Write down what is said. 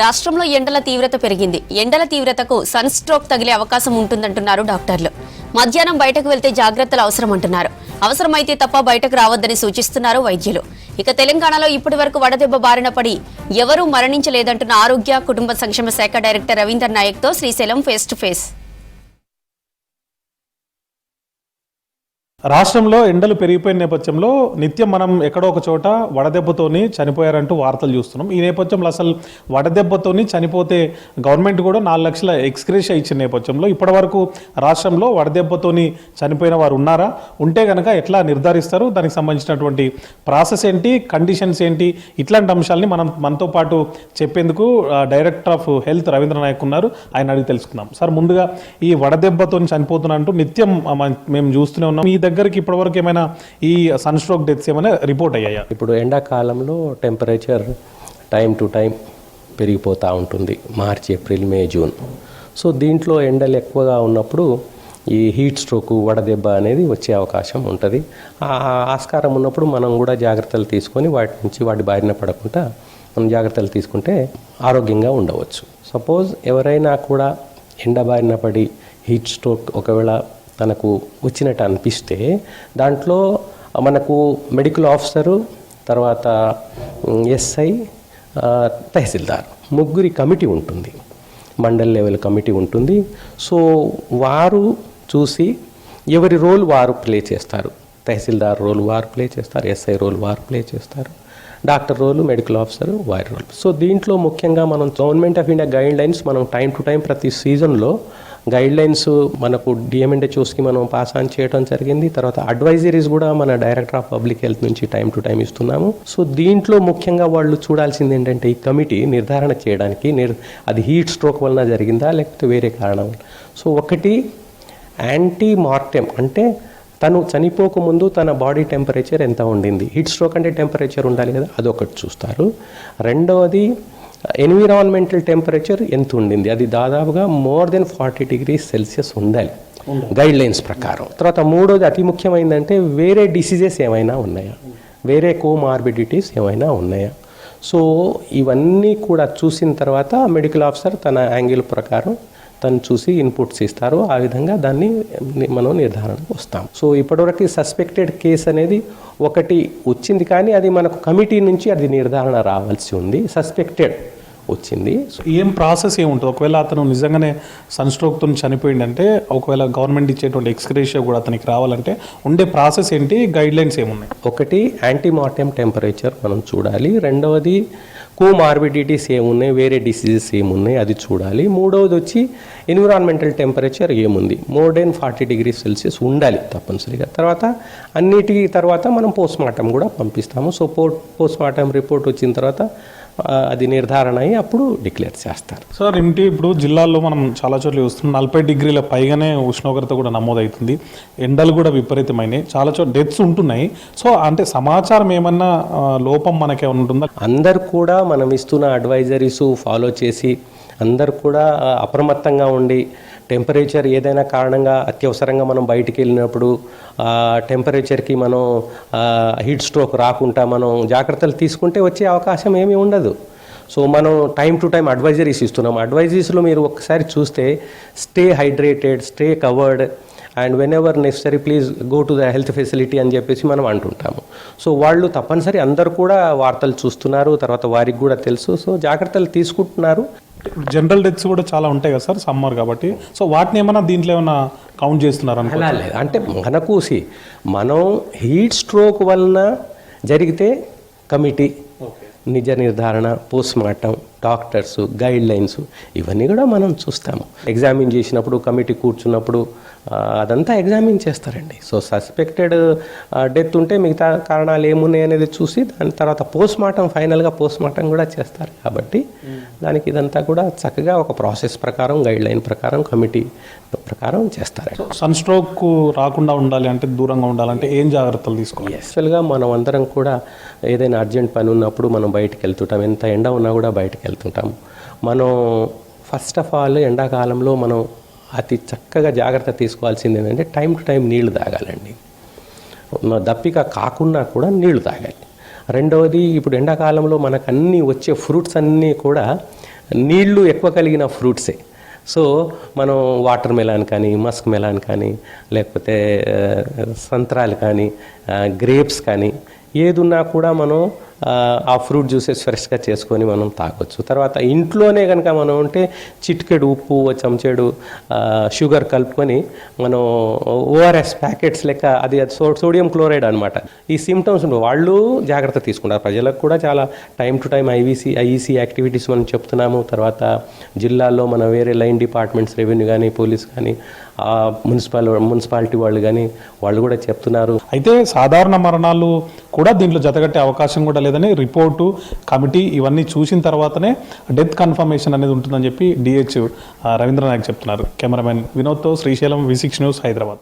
రాష్ట్రంలో ఎండల తీవ్రత పెరిగింది. ఎండల తీవ్రతకు సన్ స్ట్రోక్ తగిలే అవకాశం ఉంటుందంటున్నారు డాక్టర్లు. మధ్యాహ్నం బయటకు వెళ్తే జాగ్రత్తలు అవసరమంటున్నారు. అవసరమైతే తప్ప బయటకు రావద్దని సూచిస్తున్నారు వైద్యులు. ఇక తెలంగాణలో ఇప్పటి వరకు వడదెబ్బ బారిన పడి ఎవరూ మరణించలేదంటున్న ఆరోగ్య కుటుంబ సంక్షేమ శాఖ డైరెక్టర్ రవీందర్ నాయక్ తో శ్రీశైలం ఫేస్ టు ఫేస్. రాష్ట్రంలో ఎండలు పెరిగిపోయిన నేపథ్యంలో నిత్యం మనం ఎక్కడో ఒక చోట వడదెబ్బతోని చనిపోయారంటూ వార్తలు చూస్తున్నాం. ఈ నేపథ్యంలో అసలు వడదెబ్బతోని చనిపోతే గవర్నమెంట్ కూడా 4 లక్షల ఎక్స్గ్రేషియా ఇచ్చిన నేపథ్యంలో ఇప్పటివరకు రాష్ట్రంలో వడదెబ్బతోని చనిపోయిన వారు ఉన్నారా, ఉంటే కనుక ఎట్లా నిర్ధారిస్తారు, దానికి సంబంధించినటువంటి ప్రాసెస్ ఏంటి, కండిషన్స్ ఏంటి, ఇట్లాంటి అంశాలని మనతో పాటు చెప్పేందుకు director of health Ravindra Nayak ఉన్నారు. ఆయన అడిగి తెలుసుకుందాం. సార్, ముందుగా ఈ వడదెబ్బతోని చనిపోతున్నట్టు నిత్యం మేము చూస్తూనే ఉన్నాం. మీ దగ్గరికి ఇప్పటివరకు ఏమైనా ఈ సన్ స్ట్రోక్ డెత్స్ ఏమైనా రిపోర్ట్ అయ్యాయా? ఇప్పుడు ఎండాకాలంలో టెంపరేచర్ టైం టు టైం పెరిగిపోతూ ఉంటుంది. మార్చి, ఏప్రిల్, మే, జూన్. సో దీంట్లో ఎండలు ఎక్కువగా ఉన్నప్పుడు ఈ హీట్ స్ట్రోక్, వడదెబ్బ అనేది వచ్చే అవకాశం ఉంటుంది. ఆస్కారం ఉన్నప్పుడు మనం కూడా జాగ్రత్తలు తీసుకొని వాటి బారిన పడకుండా మనం జాగ్రత్తలు తీసుకుంటే ఆరోగ్యంగా ఉండవచ్చు. సపోజ్ ఎవరైనా కూడా ఎండ బారిన పడి హీట్ స్ట్రోక్ ఒకవేళ తనకు వచ్చినట్టు అనిపిస్తే దాంట్లో మనకు మెడికల్ ఆఫీసరు, తర్వాత ఎస్ఐ, తహసీల్దార్ ముగ్గురి కమిటీ ఉంటుంది. మండల్ లెవెల్ కమిటీ ఉంటుంది. సో వారు చూసి ఎవరి రోల్ వారు ప్లే చేస్తారు. తహసీల్దార్ రోల్ వారు ప్లే చేస్తారు, ఎస్ఐ రోల్ వారు ప్లే చేస్తారు, డాక్టర్ రోల్, మెడికల్ ఆఫీసర్ వారి రోల్. సో దీంట్లో ముఖ్యంగా మనం government of India guide lines మనం టైం టు టైం ప్రతి సీజన్లో గైడ్ లైన్స్ మనకు డిఎంఎన్హెచ్ఓస్కి మనం పాస్ ఆన్ చేయడం జరిగింది. తర్వాత అడ్వైజరీస్ కూడా మన డైరెక్టర్ ఆఫ్ పబ్లిక్ హెల్త్ నుంచి టైం టు టైం ఇస్తున్నాము. సో దీంట్లో ముఖ్యంగా వాళ్ళు చూడాల్సింది ఏంటంటే ఈ కమిటీ నిర్ధారణ చేయడానికి అది హీట్ స్ట్రోక్ వలన జరిగిందా లేకపోతే వేరే కారణం. సో ఒకటి యాంటీ మార్టెం అంటే తను చనిపోకముందు తన బాడీ టెంపరేచర్ ఎంత ఉండింది. హీట్ స్ట్రోక్ అంటే టెంపరేచర్ ఉండాలి కదా, అదొకటి చూస్తారు. రెండవది ఎన్విరాన్మెంటల్ టెంపరేచర్ ఎంత ఉండింది, అది దాదాపుగా మోర్ దెన్ 40 degrees Celsius ఉండాలి గైడ్ లైన్స్ ప్రకారం. తర్వాత మూడోది అతి ముఖ్యమైనదంటే వేరే డిసీజెస్ ఏమైనా ఉన్నాయా, వేరే కోమార్బిడిటీస్ ఏమైనా ఉన్నాయా. సో ఇవన్నీ కూడా చూసిన తర్వాత మెడికల్ ఆఫీసర్ తన యాంగిల్ ప్రకారం తను చూసి ఇన్పుట్స్ ఇస్తారు. ఆ విధంగా దాన్ని మనం నిర్ధారణకు వస్తాం. సో ఇప్పటివరకు సస్పెక్టెడ్ కేసు అనేది ఒకటి వచ్చింది, కానీ అది మనకు కమిటీ నుంచి అది నిర్ధారణ రావాల్సి ఉంది. సస్పెక్టెడ్ వచ్చింది. ఏం ప్రాసెస్ ఏముంటుంది ఒకవేళ అతను నిజంగానే సన్ స్ట్రోక్తో చనిపోయిందంటే, ఒకవేళ గవర్నమెంట్ ఇచ్చేటువంటి ఎక్స్గ్రేషియా కూడా అతనికి రావాలంటే ఉండే ప్రాసెస్ ఏంటి, గైడ్ లైన్స్ ఏమున్నాయి? ఒకటి యాంటీ మార్టెం టెంపరేచర్ మనం చూడాలి. రెండవది కోమార్బిడిటీస్ ఏమున్నాయి, వేరే డిసీజెస్ ఏమున్నాయి అది చూడాలి. మూడవది వచ్చి ఎన్విరాన్మెంటల్ టెంపరేచర్ ఏముంది, మోర్ దెన్ 40 degrees Celsius ఉండాలి తప్పనిసరిగా. తర్వాత అన్నిటి తర్వాత మనం పోస్ట్మార్టం కూడా పంపిస్తాము. సో పోస్ట్మార్టం రిపోర్ట్ వచ్చిన తర్వాత అది నిర్ధారణ అయ్యి అప్పుడు డిక్లేర్ చేస్తారు. సార్, ఇప్పుడు జిల్లాల్లో మనం చాలా చోట్ల చూస్తున్నాం 40 degrees పైగానే ఉష్ణోగ్రత కూడా నమోదవుతుంది. ఎండలు కూడా విపరీతమైనవి, చాలా చోట్ల డెత్స్ ఉంటున్నాయి. సో అంటే సమాచారం ఏమన్నా లోపం మనకేమన్నా ఉంటుందా? అందరు కూడా మనం ఇస్తున్న అడ్వైజరీస్ ఫాలో చేసి అందరు కూడా అప్రమత్తంగా ఉండి టెంపరేచర్ ఏదైనా కారణంగా అత్యవసరంగా మనం బయటికి వెళ్ళినప్పుడు టెంపరేచర్కి మనం హీట్ స్ట్రోక్ రాకుండా మనం జాగ్రత్తలు తీసుకుంటే వచ్చే అవకాశం ఏమీ ఉండదు. సో మనం టైం టు టైం అడ్వైజరీస్ ఇస్తున్నాం. అడ్వైజరీస్లో మీరు ఒకసారి చూస్తే stay hydrated, stay covered and when ever necessary please go to the health facility అని చెప్పేసి మనం అంటుంటాము. సో వాళ్ళు తప్పనిసరి అందరు కూడా వార్తలు చూస్తున్నారు, తర్వాత వారికి కూడా తెలుసు. సో జాగ్రత్తలు తీసుకుంటున్నారు. జనరల్ డెత్స్ కూడా చాలా ఉంటాయి కదా సార్, సమ్మర్ కాబట్టి. సో వాటిని ఏమైనా దీంట్లో ఏమైనా కౌంట్ చేస్తున్నారు అలా లేదు. అంటే మనకు మనం హీట్ స్ట్రోక్ వలన జరిగితే కమిటీ నిజ నిర్ధారణ, పోస్ట్మార్టం, డాక్టర్స్, గైడ్ లైన్స్ ఇవన్నీ కూడా మనం చూస్తాము. ఎగ్జామిన్ చేసినప్పుడు కమిటీ కూర్చున్నప్పుడు అదంతా ఎగ్జామిన్ చేస్తారండి. సో సస్పెక్టెడ్ డెత్ ఉంటే మిగతా కారణాలు ఏమున్నాయి అనేది చూసి దాని తర్వాత పోస్ట్మార్టం, ఫైనల్గా పోస్ట్మార్టం కూడా చేస్తారు. కాబట్టి దానికి ఇదంతా కూడా చక్కగా ఒక ప్రాసెస్ ప్రకారం, గైడ్ లైన్ ప్రకారం, కమిటీ ప్రకారం చేస్తారు. సన్ స్ట్రోక్ రాకుండా ఉండాలి అంటే, దూరంగా ఉండాలంటే ఏం జాగ్రత్తలు తీసుకోవాలి? యాక్చువల్గా మనం అందరం కూడా ఏదైనా అర్జెంట్ పని ఉన్నప్పుడు మనం బయటకు వెళ్తుంటాం. ఎంత ఎండ ఉన్నా కూడా బయటకు వెళ్తుంటాం. మనం ఫస్ట్ ఆఫ్ ఆల్ ఎండాకాలంలో మనం అతి చక్కగా జాగ్రత్త తీసుకోవాల్సింది ఏంటంటే టైం టు టైం నీళ్లు తాగాలండి. దప్పిక కాకుండా కూడా నీళ్లు తాగాలి. రెండవది, ఇప్పుడు ఎండాకాలంలో మనకు అన్నీ వచ్చే ఫ్రూట్స్ అన్నీ కూడా నీళ్లు ఎక్కువ కలిగిన ఫ్రూట్సే. సో మనం వాటర్ మెలాన్ కానీ, మస్క్ మెలాన్ కానీ, లేకపోతే సంత్రాలు కానీ, గ్రేప్స్ కానీ ఏదున్నా కూడా మనం ఆ ఫ్రూట్ జ్యూసెస్ ఫ్రెష్గా చేసుకొని మనం తాగొచ్చు. తర్వాత ఇంట్లోనే కనుక మనం ఉంటే చిటికెడు ఉప్పు, చెంచాడు షుగర్ కలుపుకొని మనం ఓఆర్ఎస్ ప్యాకెట్స్ లెక్క, అది సోడియం క్లోరైడ్ అనమాట. ఈ సిమ్టమ్స్ వాళ్ళు జాగ్రత్త తీసుకుంటారు. ప్రజలకు కూడా చాలా time to time IEC activities మనం చెప్తున్నాము. తర్వాత జిల్లాల్లో మన వేరే లైన్ డిపార్ట్మెంట్స్, రెవెన్యూ కానీ, పోలీస్ కానీ, మున్సిపాలిటీ వాళ్ళు కానీ వాళ్ళు కూడా చెప్తున్నారు. అయితే సాధారణ మరణాలు కూడా దీంట్లో జతగట్టే అవకాశం కూడా లేదని రిపోర్టు, కమిటీ ఇవన్నీ చూసిన తర్వాతనే డెత్ కన్ఫర్మేషన్ అనేది ఉంటుందని చెప్పి డిహెచ్ రవీంద్రనాయక్ చెప్తున్నారు. కెమెరామెన్ వినోద్తో శ్రీశైలం, V6 న్యూస్, హైదరాబాద్.